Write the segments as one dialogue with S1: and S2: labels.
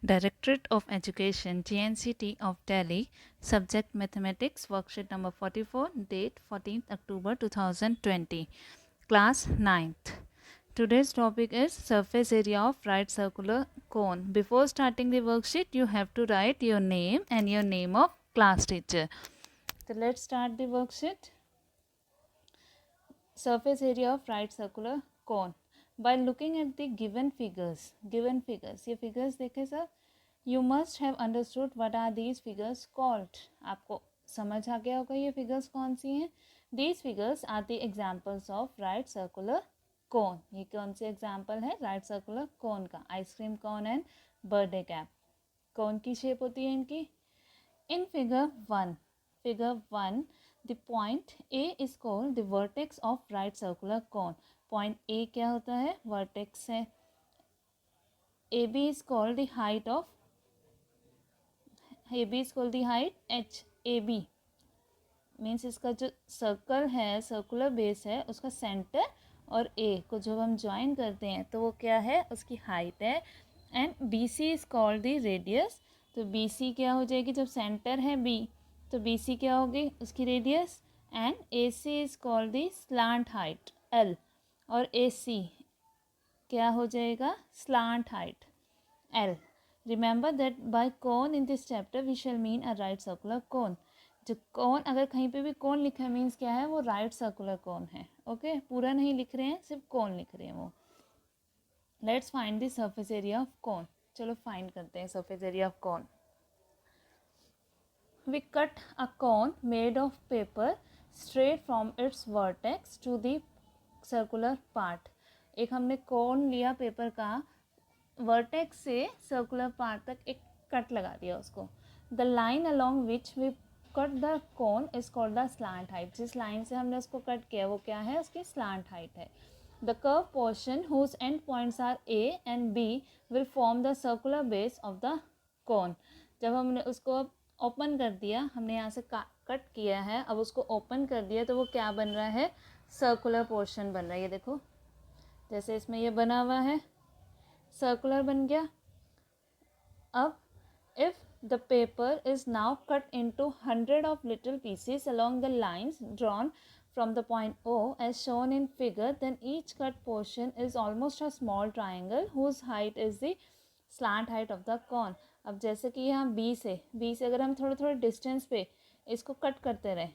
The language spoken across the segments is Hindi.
S1: Directorate of Education, GNCT of Delhi, subject Mathematics, worksheet number 44, date 14th October 2020, class 9th. Today's topic is surface area of right circular cone. Before starting the worksheet, you have to write your name and your name of class teacher. So let's start the worksheet. Surface area of right circular cone. By looking at the given figures, ये figures देखे sir, you must have understood what are these figures called. आपको समझ आ गया होगा ये figures कौन सी हैं. These figures are the examples of right circular cone. ये कौन से example है right circular cone का? Ice cream cone and birthday cap. कौन की shape होती है इनकी? In figure 1, the point A is called the vertex of right circular cone. Point A क्या होता है? Vertex है. AB is called the height H. AB means इसका जो सर्कल है, सर्कुलर बेस है, उसका सेंटर और A को जब हम ज्वाइन करते हैं तो वो क्या है? उसकी हाइट है. And BC is called the radius. तो BC क्या हो जाएगी? जब सेंटर है B तो BC क्या होगी? उसकी radius. And AC is called the slant height L. और AC क्या हो जाएगा? Slant height L. Remember that by cone in this chapter we shall mean a right circular cone. जो कोन, अगर कहीं पे भी कोन लिखा है मीन्स क्या है? वो राइट सर्कुलर कोन है. ओके, पूरा नहीं लिख रहे हैं, सिर्फ कोन लिख रहे हैं वो. Let's find the surface area of कोन. चलो फाइंड करते हैं surface area of cone. We cut a cone made of paper straight from its vertex to the circular part. एक हमने कोन लिया पेपर का, वर्टेक्स से सर्कुलर पार्ट तक एक कट लगा दिया उसको. The line along which we cut the cone is called the slant height. जिस लाइन से हमने उसको कट किया वो क्या है? उसकी स्लांट हाइट है. The curve portion whose end points are A and B will form the circular base of the cone. जब हमने उसको ओपन कर दिया, हमने यहाँ से कट किया है, अब उसको ओपन कर दिया तो वो क्या बन रहा है? सर्कुलर पोर्शन बन रहा है. ये देखो, जैसे इसमें ये बना हुआ है, सर्कुलर बन गया. अब if the paper is now cut into 100 of little pieces along the lines drawn from the point O as shown in figure, then each cut portion is almost a small triangle whose height is the slant height of the cone. अब जैसे कि यहाँ B से अगर हम थोड़े थोड़े डिस्टेंस पे इसको कट करते रहे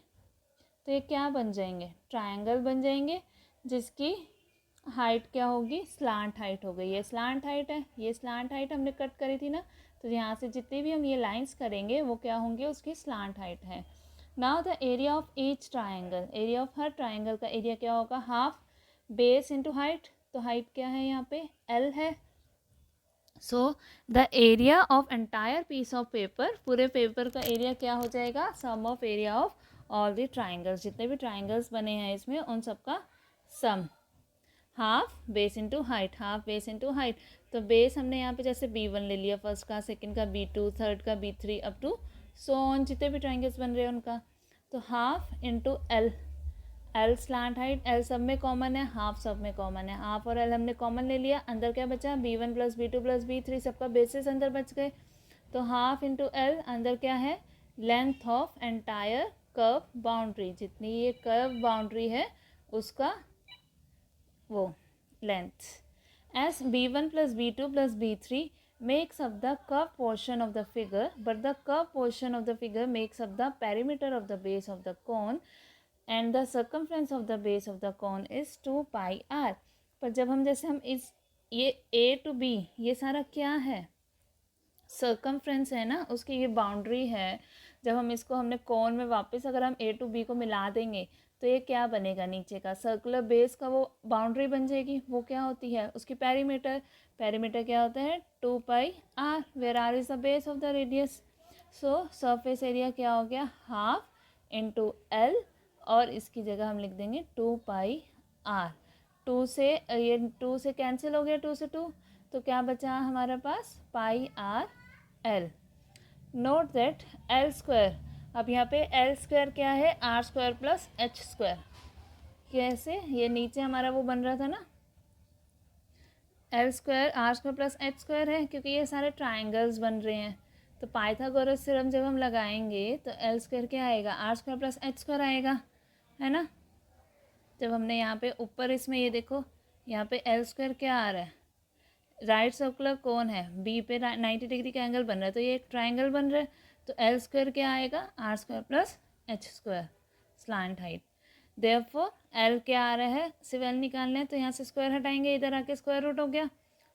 S1: तो ये क्या बन जाएंगे? ट्रायंगल बन जाएंगे, जिसकी हाइट क्या होगी? स्लांट हाइट हो गई. ये स्लांट हाइट है, ये स्लांट हाइट हमने कट करी थी ना, तो यहाँ से जितने भी हम ये लाइंस करेंगे वो क्या होंगे? उसकी स्लांट हाइट है. Now the area of each triangle, area of हर ट्रायंगल का एरिया क्या होगा? Half base into height. तो हाइट क्या है यहाँ पे? L है. So the area of entire piece of paper, पूरे पेपर का एरिया क्या हो जाएगा? Sum of area of all the triangles. जितने भी ट्राइंगल्स बने हैं इसमें उन सबका sum. Half base into height, half base into height. तो बेस हमने यहाँ पे जैसे B1 ले लिया, फर्स्ट का, सेकंड का B2, थर्ड का B3 up to so on, जितने भी ट्राइंगल्स बन रहे हैं उनका. तो half into L. L slant height, L सब में कॉमन है, हाफ सब में कॉमन है. हाफ और L हमने कॉमन ले लिया, अंदर क्या बचा? B1 plus B2 plus B3, सबका बेसिस अंदर बच गए. तो हाफ इंटू L, अंदर क्या है? Length of entire curve boundary. जितनी ये कर्व बाउंड्री है उसका वो length. As B1 plus B2 plus B3 makes up the curved portion of the figure, but the curved portion of the figure makes up the perimeter of the base of the cone, and the circumference of the base of the cone is 2 pi r. पर जब हम जैसे हम इस ये A to B ये सारा क्या है? सर्कमफ्रेंस है ना, उसकी ये बाउंड्री है. जब हम इसको हमने कोन में वापस अगर हम A to B को मिला देंगे तो ये क्या बनेगा? नीचे का सर्कुलर बेस का वो बाउंड्री बन जाएगी. वो क्या होती है? उसकी पेरीमीटर. पेरीमीटर क्या होता है? 2 pi R, where R is the base of the radius. So surface area क्या हो गया? हाफ इंटू L, और इसकी जगह हम लिख देंगे 2 पाई आर. 2 से ये 2 से कैंसिल हो गया, 2 से 2, तो क्या बचा हमारे पास? Pi R L. Note that L square, अब यहाँ पे L स्क्वायर क्या है? R square plus H square. कैसे? ये नीचे हमारा वो बन रहा था ना, L square R square plus H square है, क्योंकि ये सारे ट्राइंगल्स बन रहे हैं। तो पाइथागोरस थ्योरम जब हम लगाएंगे तो एल स्क्वायर क्या आएगा, R square plus H square आएगा, है ना। जब हमने यहाँ पे ऊपर इसमें ये देखो, यहाँ पे एल स्क्वायर क्या आ रहा है, राइट सर्कुलर कोन है, बी पे 90 डिग्री का एंगल बन रहा है, तो ये एक ट्राइंगल बन रहा है। तो एल स्क्वायर क्या आएगा, R square plus H square slant height. Therefore L क्या आ रहा है, सिर्फ एल निकालना है, तो यहाँ से स्क्वायर हटाएंगे, इधर आके स्क्वायर रूट हो गया,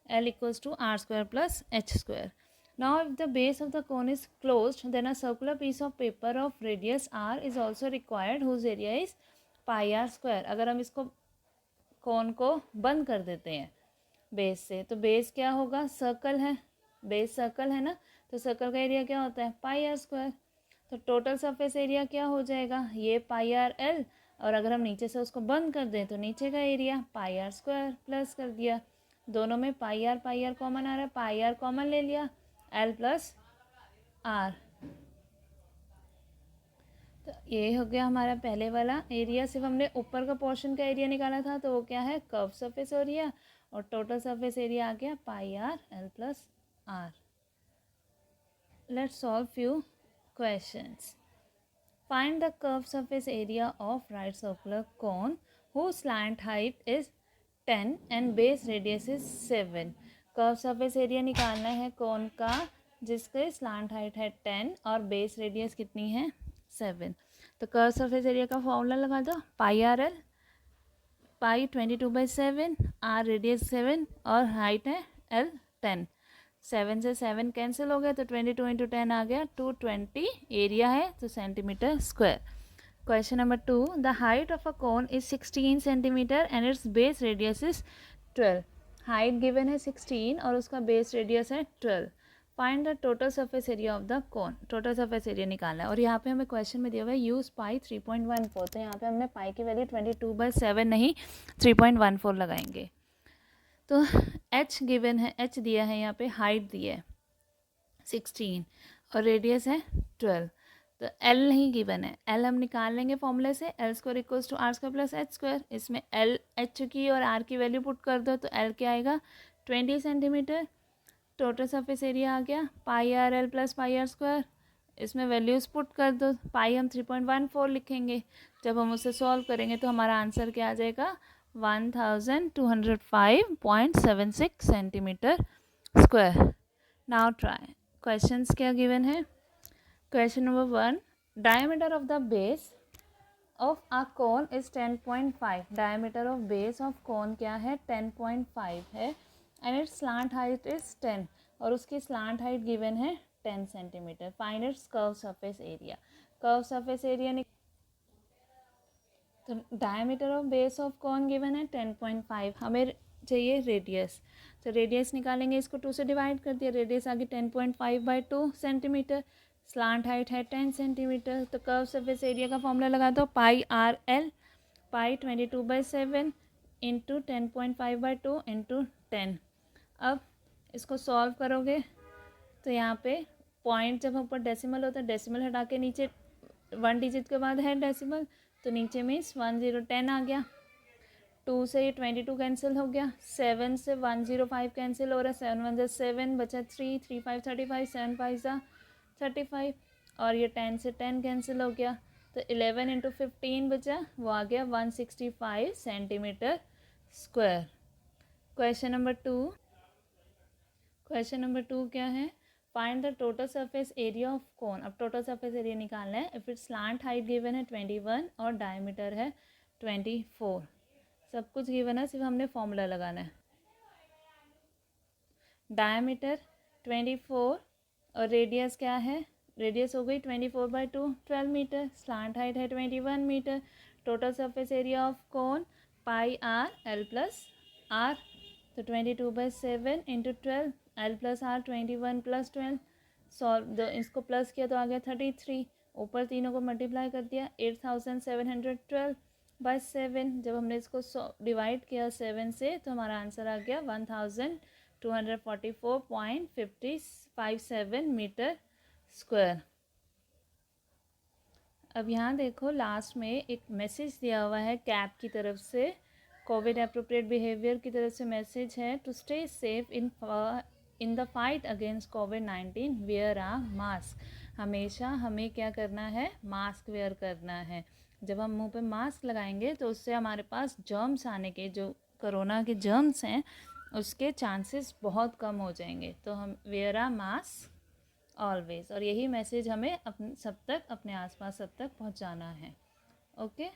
S1: L equals to R square plus H square. Now if the base of the cone is closed then a circular piece of paper of radius R is also required whose area is pi R square. अगर हम इसको कोन को बंद कर देते हैं बेस से, तो बेस क्या होगा, सर्कल है, बेस सर्कल है ना, तो सर्कल का एरिया क्या होता है, पाई आर स्क्वायर। तो टोटल सरफेस एरिया क्या हो जाएगा, ये पाई आर एल, और अगर हम नीचे से उसको बंद कर दें तो नीचे का area pi R square plus कर दिया, दोनों में पाई आर कॉमन आ रहा है, पाई आर कॉमन ले लिया, एल प्लस आर। तो ये हो गया हमारा पहले वाला एरिया। सिर्फ हमने ऊपर का पोर्शन का एरिया निकाला था, तो वो क्या है, कर्व सरफेस एरिया, और टोटल सरफेस एरिया आ गया pi R L plus R. Let's solve few questions. Find the curved surface area of right circular cone whose slant height is 10 and base radius is 7. Curved surface area निकालना है कोन का जिसके स्लांट हाइट है 10 और बेस रेडियस कितनी है 7। तो कर्व सरफेस एरिया का फॉर्मूला लगा दो, pi R L, pi 22/7, R radius 7 और हाइट है एल 10। 7 से 7 कैंसिल हो गया, तो 22 इंटू 10 आ गया 220, एरिया है तो centimetre square. Question number 2, the height of a cone is 16 centimetre and it's base radius is 12। Height given है 16 और उसका बेस रेडियस है 12। Find the total surface area of the cone. Total surface area निकालना है, और यहाँ पे हमें क्वेश्चन में दिया हुआ है यूज पाई 3.14, तो यहाँ पे हमने पाई की वैल्यू 22/7 नहीं 3.14 लगाएंगे। तो h गिवन है, h दिया है यहाँ पे, हाइट दी है 16 और रेडियस है 12। तो l नहीं गिवन है, l हम निकाल लेंगे फॉर्मूले से, L square equals to R square plus H square. इसमें l h की और r की वैल्यू पुट कर दो, तो l क्या आएगा 20 सेंटीमीटर। टोटल सरफेस एरिया आ गया pi R L plus pi R square, इसमें वैल्यूज पुट कर दो, पाई हम 3.14 लिखेंगे, जब हम उसे सॉल्व करेंगे तो हमारा आंसर क्या आ जाएगा 1205.76 centimetre square. Now try questions क्या गिवन है। Question number 1, diameter of the base of a cone is 10.5। Diameter of base of cone क्या है 10.5 है, and it's slant height is 10 और उसकी स्लांट हाइट गिवन है 10 centimetre. Find its curve surface area. Curve surface area तो डायमीटर ऑफ बेस ऑफ कौन गिवन है 10.5, हमें चाहिए रेडियस, तो रेडियस निकालेंगे, इसको 2 से डिवाइड कर दिया, रेडियस आ गई 10.5/2 सेंटीमीटर, स्लांट हाइट है 10 सेंटीमीटर। तो कर्व सरफेस एरिया का फॉर्मूला लगा दो, pi R L, pi 22/7 into 10.5/2 into 10। अब इसको सॉल्व करोगे तो यहाँ पे पॉइंट जब ऊपर डेसिमल होता है, डेसिमल हटा के नीचे 1 डिजिट के बाद है डेसिमल, तो नीचे में 1010 आ गया। 2 से ये 22 कैंसिल हो गया, 7 से 105 कैंसिल हो रहा है, 7 1 7 बचा 3 3 5 35, 7 5 35, और ये 10 से 10 कैंसिल हो गया, तो 11 इंटू 15 बचा, वो आ गया 165 सेंटीमीटर स्क्वायर। क्वेश्चन नंबर 2 क्या है, find the total surface area of कोन। अब टोटल सरफेस एरिया निकालना है। If it slant height given है 21 और डायमीटर है 24, सब कुछ गिवन है, सिर्फ हमने फॉर्मूला लगाना है। डायमीटर 24 और रेडियस क्या है, रेडियस हो गई 24/2 12 मीटर, स्लांट हाइट है 21 metre. Total surface area of cone pi R L plus R, तो 22/7 into 12, L plus R 21 + 12, solve इसको प्लस किया तो आ गया 33, ऊपर तीनों को मल्टीप्लाई कर दिया 8712/7। जब हमने इसको डिवाइड किया 7 से तो हमारा आंसर आ गया 1244.57 मीटर स्क्वायर। अब यहाँ देखो लास्ट में एक मैसेज दिया हुआ है कैप की तरफ से, कोविड अप्रोप्रिएट बिहेवियर की तरफ से मैसेज है to stay safe in the fight against कोविड-19 वेयर आ मास्क। हमेशा हमें क्या करना है, मास्क वेयर करना है। जब हम मुंह पे मास्क लगाएंगे तो उससे हमारे पास जर्म्स आने के, जो कोरोना के जर्म्स हैं, उसके चांसेस बहुत कम हो जाएंगे। तो हम वेयर आ मास्क ऑलवेज, और यही मैसेज हमें सब तक, अपने आसपास सब तक पहुंचाना है। ओके।